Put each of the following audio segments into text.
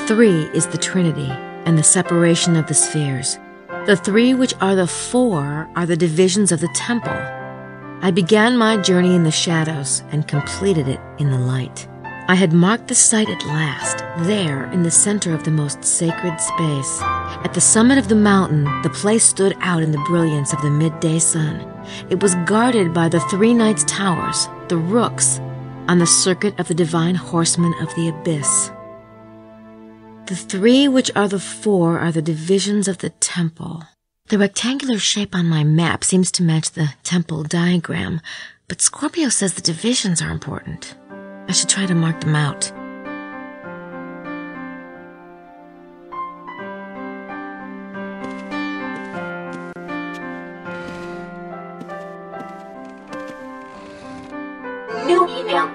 3 is the Trinity and the separation of the spheres. The 3 which are the 4 are the divisions of the temple. I began my journey in the shadows and completed it in the light. I had marked the site at last, there in the center of the most sacred space. At the summit of the mountain, the place stood out in the brilliance of the midday sun. It was guarded by the 3 knights' towers, the rooks, on the circuit of the divine horsemen of the abyss. The 3 which are the 4 are the divisions of the temple. The rectangular shape on my map seems to match the temple diagram, but Scorpio says the divisions are important. I should try to mark them out. New email.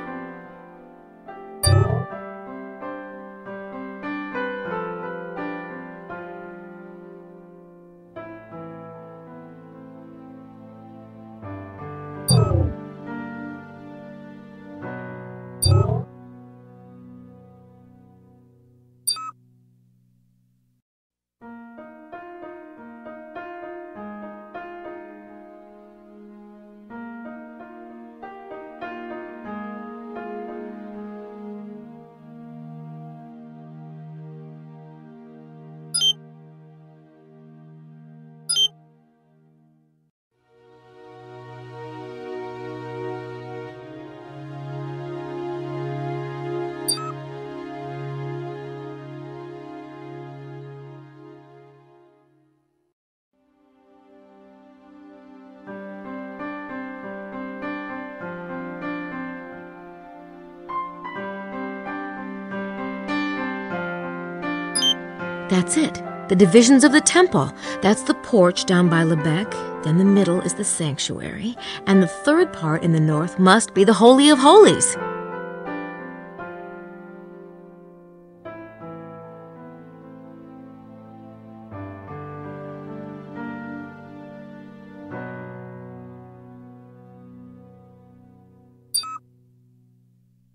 That's it. The divisions of the temple. That's the porch down by Lebec. Then the middle is the sanctuary. And the third part in the north must be the Holy of Holies.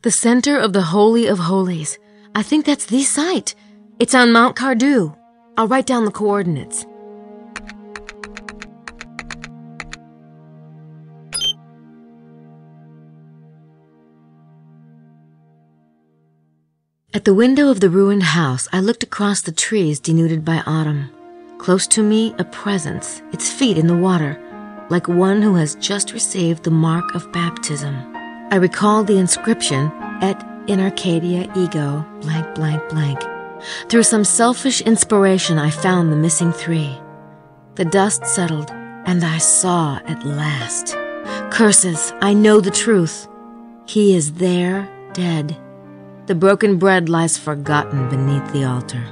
The center of the Holy of Holies. I think that's the site. It's on Mount Cardew. I'll write down the coordinates. At the window of the ruined house, I looked across the trees denuded by autumn. Close to me, a presence, its feet in the water, like one who has just received the mark of baptism. I recalled the inscription, Et in Arcadia ego, blank, blank, blank. Through some selfish inspiration, I found the missing 3. The dust settled, and I saw at last. Curses, I know the truth. He is there, dead. The broken bread lies forgotten beneath the altar.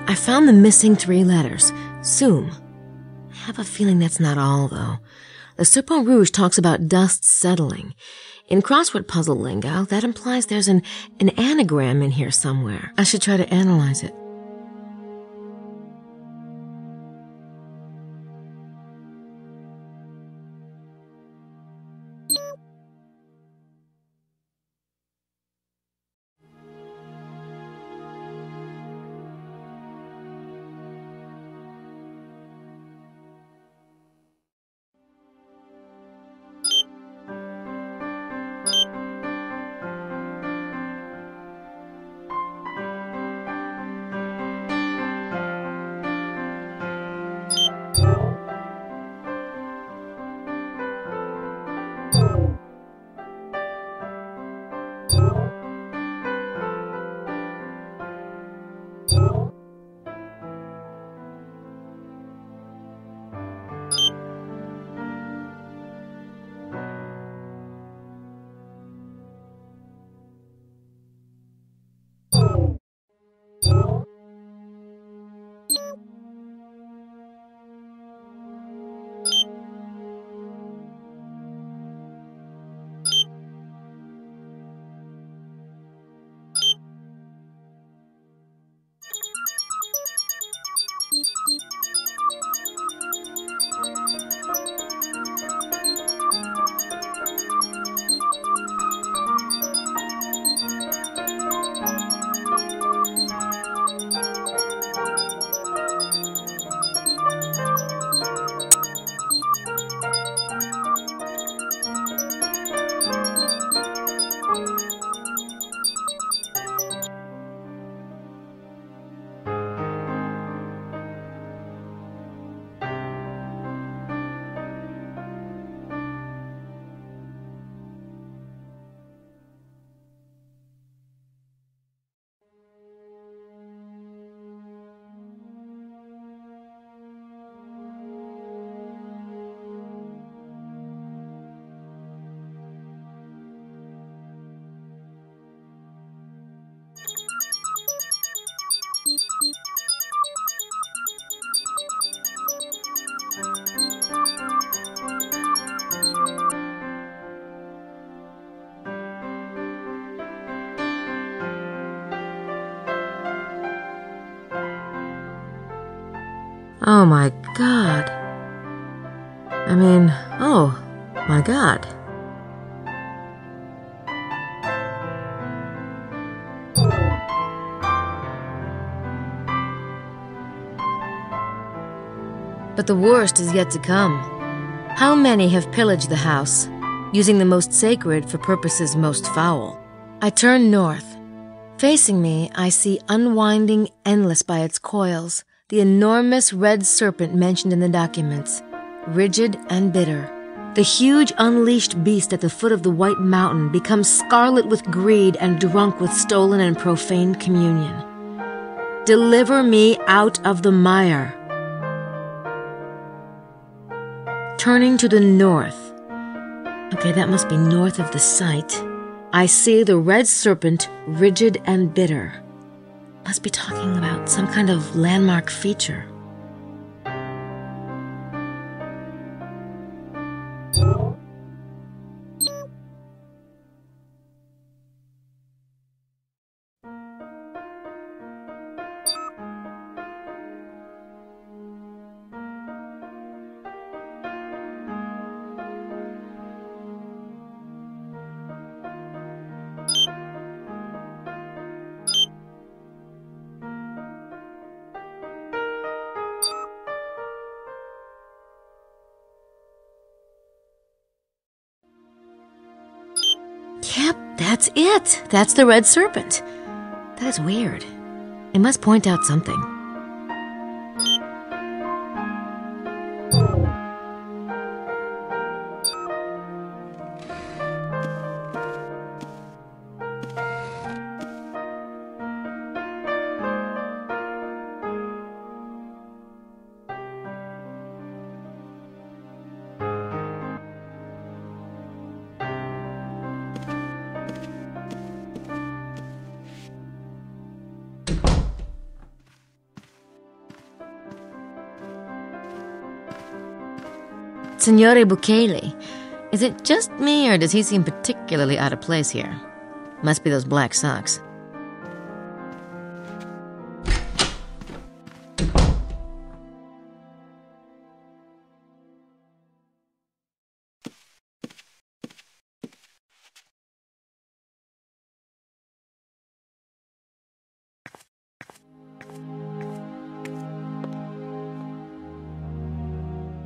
I found the missing 3 letters, Sum. I have a feeling that's not all, though. The Serpent Rouge talks about dust settling. In crossword puzzle lingo, that implies there's an anagram in here somewhere. I should try to analyze it. Oh my God. Oh my God. But the worst is yet to come. How many have pillaged the house, using the most sacred for purposes most foul? I turn north. Facing me, I see unwinding endless by its coils, the enormous red serpent mentioned in the documents, rigid and bitter. The huge unleashed beast at the foot of the White Mountain becomes scarlet with greed and drunk with stolen and profaned communion. Deliver me out of the mire. Turning to the north. Okay, that must be north of the site. I see the red serpent, rigid and bitter. Must be talking about some kind of landmark feature. Yep, that's it. That's the red serpent. That is weird. It must point out something. Signore Bukele, is it just me or does he seem particularly out of place here? Must be those black socks.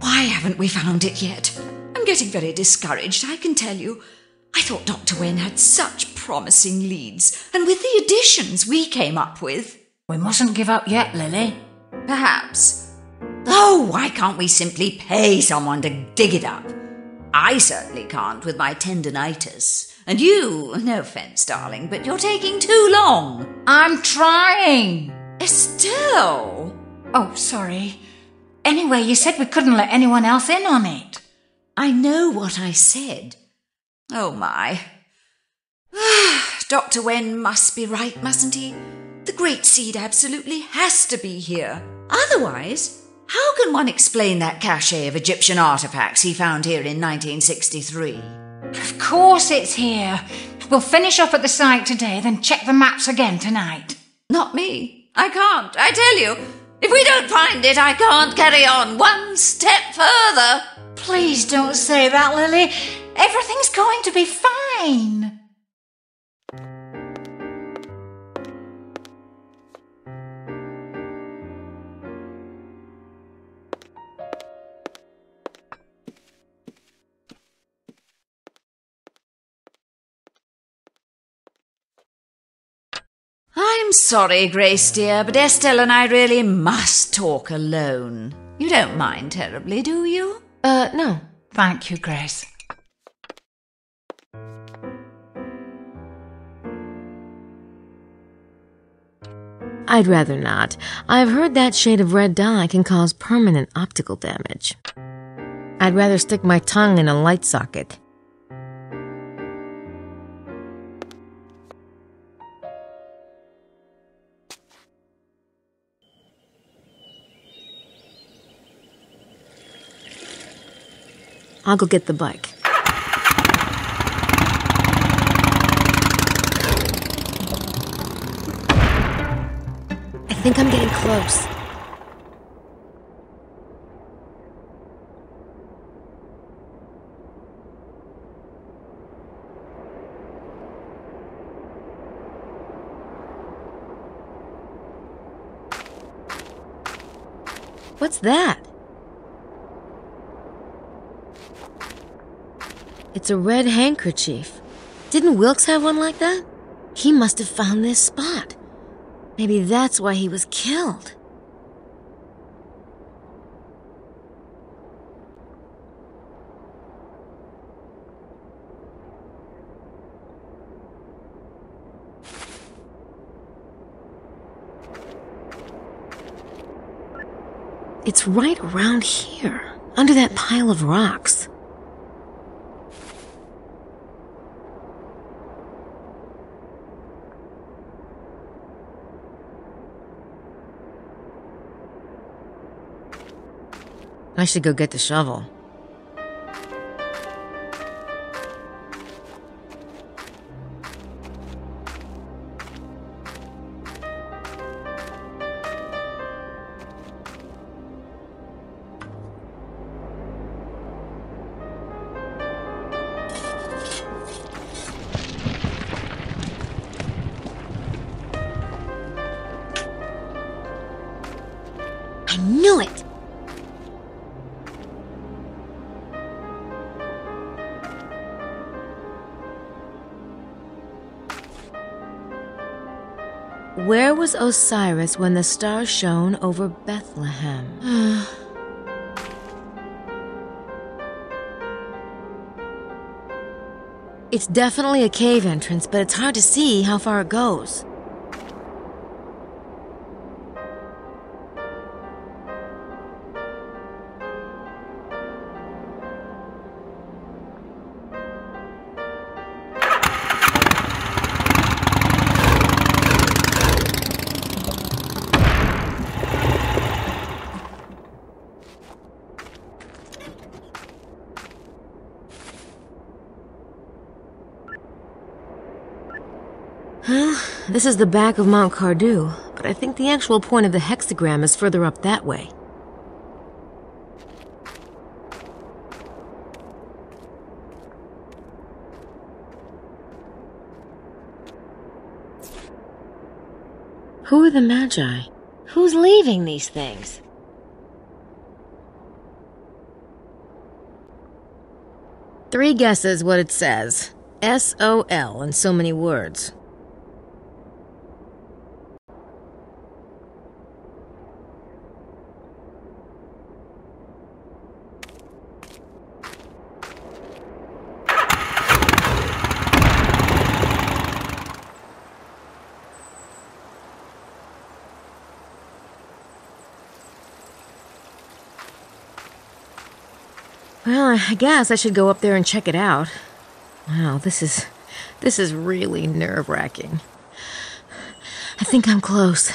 Why haven't we found it yet? I'm getting very discouraged, I can tell you. I thought Dr. Wen had such promising leads, and with the additions we came up with... We mustn't give up yet, Lily. Perhaps. Oh, why can't we simply pay someone to dig it up? I certainly can't with my tendinitis. And you, no offence, darling, but you're taking too long. I'm trying. Estelle! Oh, sorry. Anyway, you said we couldn't let anyone else in on it. I know what I said. Oh, my. Dr. Wen must be right, mustn't he? The Great Seed absolutely has to be here. Otherwise, how can one explain that cache of Egyptian artifacts he found here in 1963? Of course it's here. We'll finish off at the site today, then check the maps again tonight. Not me. I can't, I tell you. If we don't find it, I can't carry on one step further. Please don't say that, Lily. Everything's going to be fine. I'm sorry, Grace dear, but Estelle and I really must talk alone. You don't mind terribly, do you? No. Thank you, Grace. I'd rather not. I've heard that shade of red dye can cause permanent optical damage. I'd rather stick my tongue in a light socket. I'll go get the bike. I think I'm getting close. What's that? It's a red handkerchief. Didn't Wilkes have one like that? He must have found this spot. Maybe that's why he was killed. It's right around here, under that pile of rocks. I should go get the shovel. I knew it! Where was Osiris when the star shone over Bethlehem? It's definitely a cave entrance, but it's hard to see how far it goes. Well, this is the back of Mount Cardew, but I think the actual point of the hexagram is further up that way. Who are the Magi? Who's leaving these things? Three guesses what it says. S-O-L in so many words. Well, I guess I should go up there and check it out. Wow, this is really nerve-wracking. I think I'm close.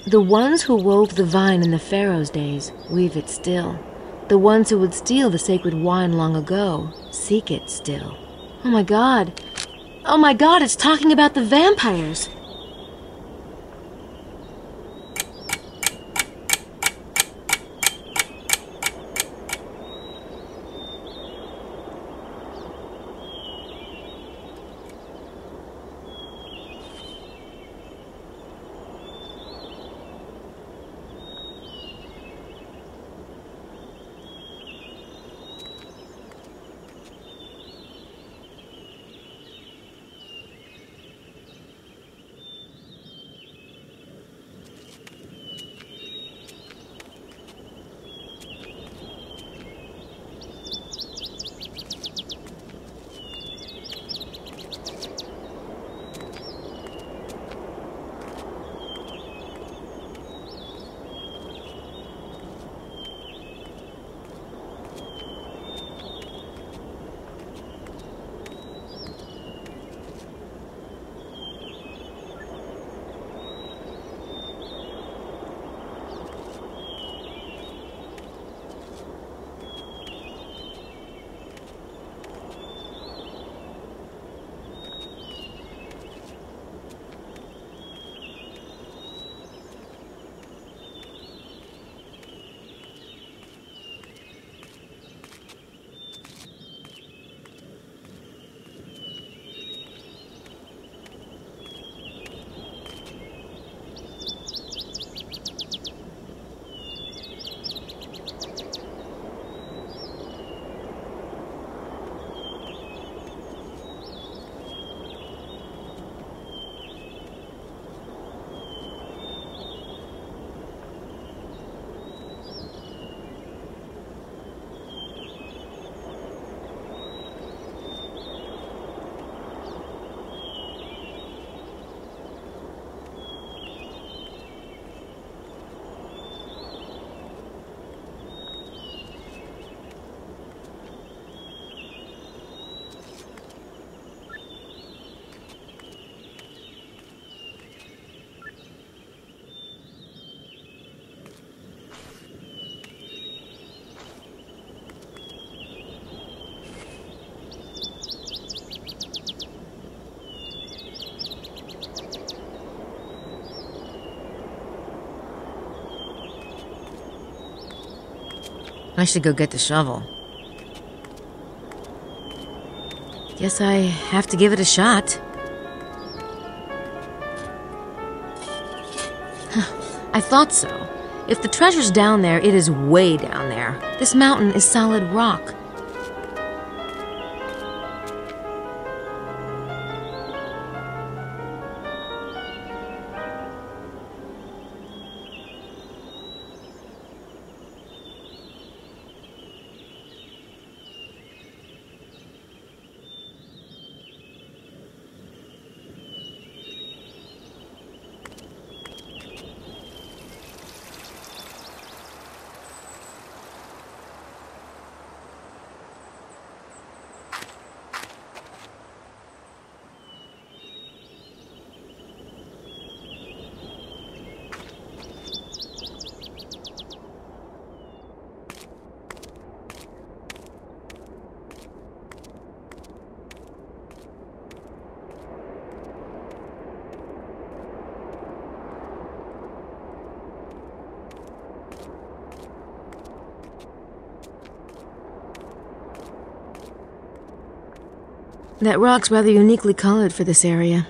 The ones who wove the vine in the Pharaoh's days weave it still. The ones who would steal the sacred wine long ago seek it still. Oh my God! Oh my God, it's talking about the vampires! I should go get the shovel. Guess I have to give it a shot. I thought so. If the treasure's down there, it is way down there. This mountain is solid rock. That rock's rather uniquely colored for this area.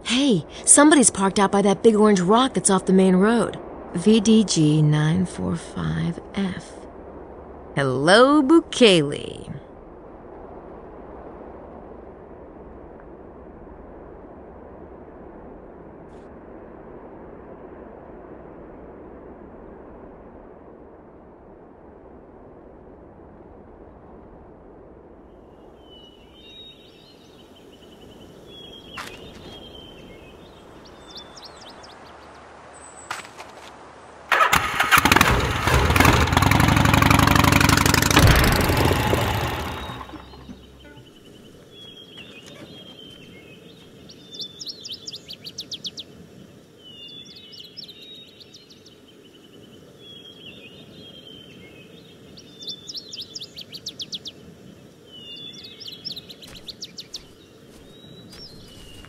Hey, somebody's parked out by that big orange rock that's off the main road. VDG 945F. Hello, Bukele.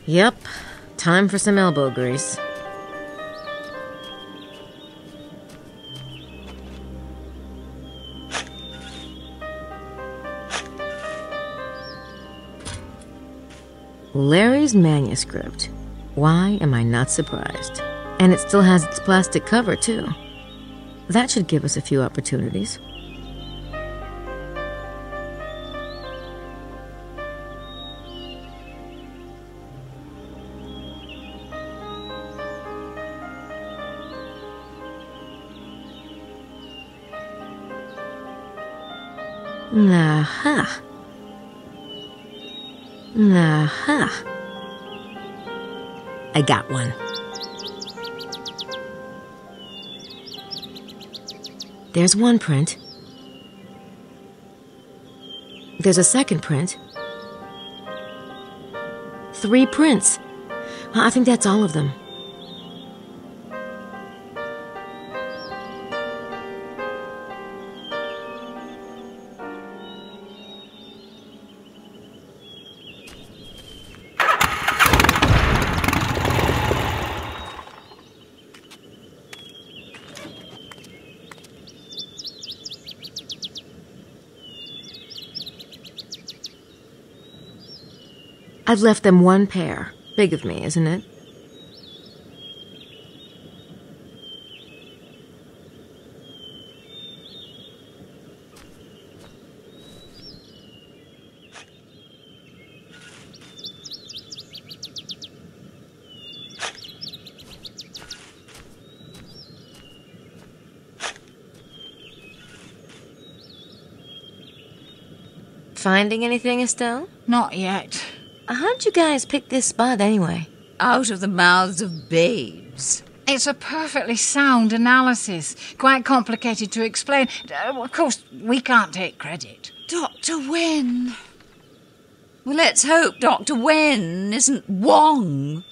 Yep, time for some elbow grease. Larry's manuscript. Why am I not surprised? And it still has its plastic cover, too. That should give us a few opportunities. Aha. Aha. I got one. There's one print. There's a second print. 3 prints. Well, I think that's all of them. I've left them one pair. Big of me, isn't it? Finding anything, Estelle? Not yet. How'd you guys pick this spot anyway? Out of the mouths of babes. It's a perfectly sound analysis. Quite complicated to explain. Of course, we can't take credit. Dr. Wen. Well, let's hope Dr. Wen isn't Wong.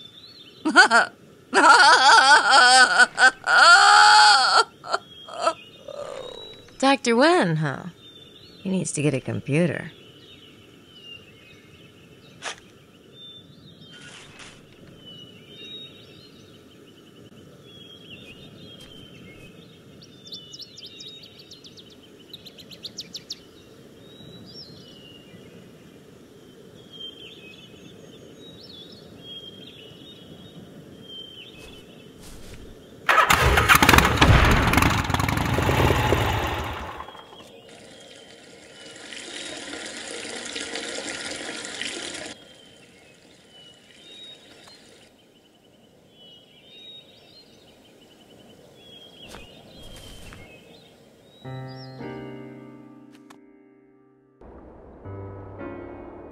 Dr. Wen, huh? He needs to get a computer.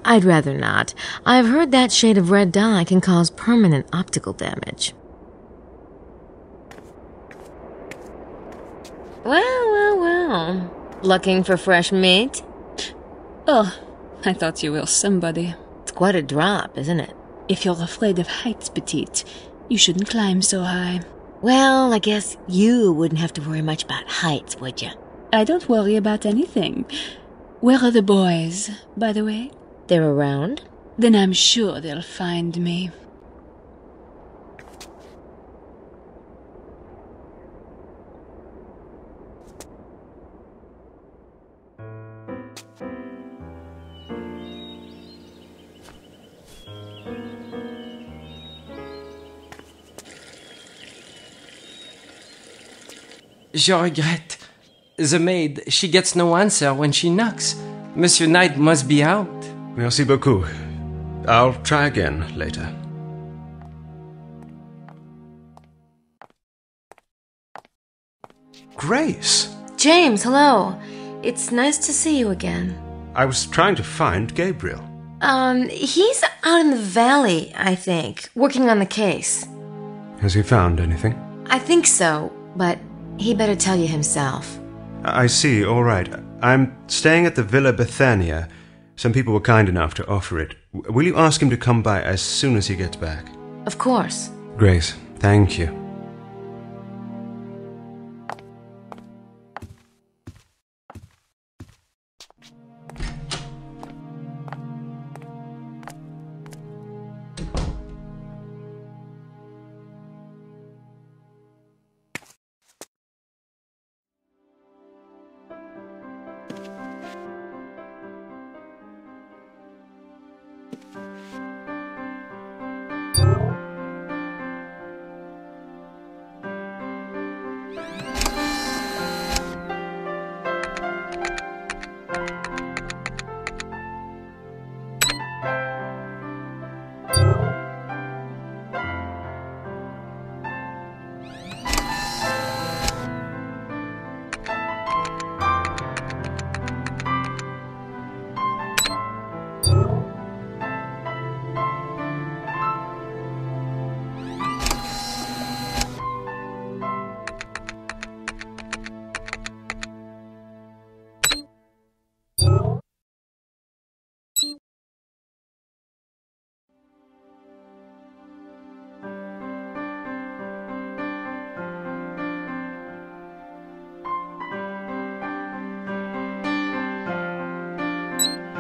I'd rather not. I've heard that shade of red dye can cause permanent optical damage. Well. Looking for fresh meat? Oh, I thought you were somebody. It's quite a drop, isn't it? If you're afraid of heights, petite, you shouldn't climb so high. Well, I guess you wouldn't have to worry much about heights, would you? I don't worry about anything. Where are the boys, by the way? They're around? Then I'm sure they'll find me. Je regrette. The maid, she gets no answer when she knocks. Monsieur Knight must be out. Merci beaucoup. I'll try again later. Grace! James, hello. It's nice to see you again. I was trying to find Gabriel. He's out in the valley, I think, working on the case. Has he found anything? I think so, but he better tell you himself. I see, all right. I'm staying at the Villa Bethania. Some people were kind enough to offer it. Will you ask him to come by as soon as he gets back? Of course. Grace, thank you.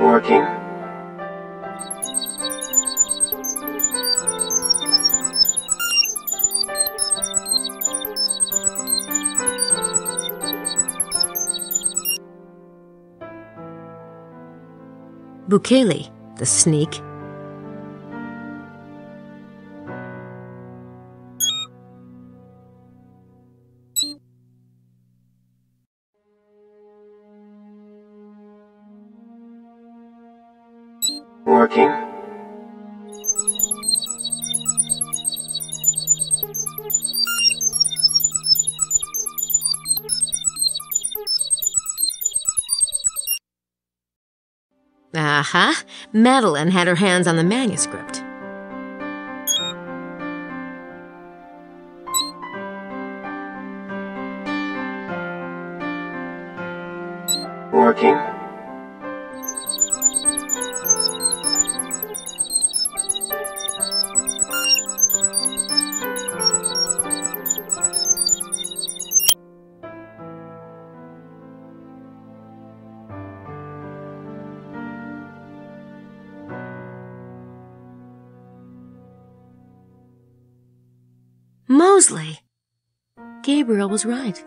Working. Bukele, the sneak. Working. Aha! Madeline had her hands on the manuscript. Working. Mosley! Gabriel was right.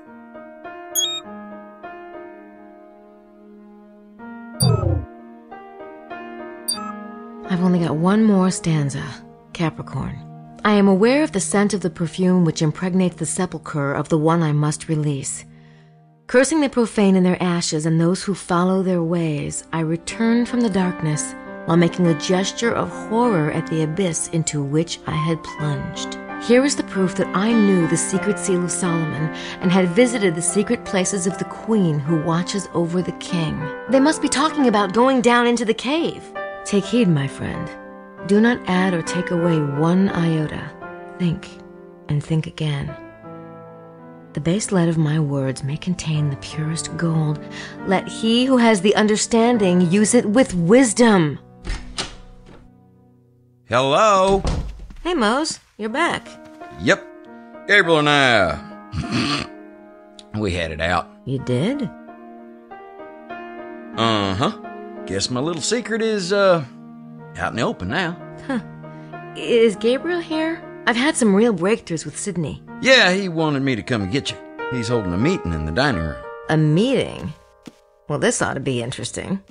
I've only got one more stanza, Capricorn. I am aware of the scent of the perfume which impregnates the sepulchre of the one I must release. Cursing the profane in their ashes and those who follow their ways, I return from the darkness while making a gesture of horror at the abyss into which I had plunged. Here is the proof that I knew the secret seal of Solomon and had visited the secret places of the queen who watches over the king. They must be talking about going down into the cave. Take heed, my friend. Do not add or take away one iota. Think, and think again. The base lead of my words may contain the purest gold. Let he who has the understanding use it with wisdom. Hello? Hey, Mose, you're back. Yep. Gabriel and I, we had it out. You did? Uh-huh. Guess my little secret is, out in the open now. Huh. Is Gabriel here? I've had some real breakthroughs with Sydney. Yeah, he wanted me to come and get you. He's holding a meeting in the dining room. A meeting? Well, this ought to be interesting.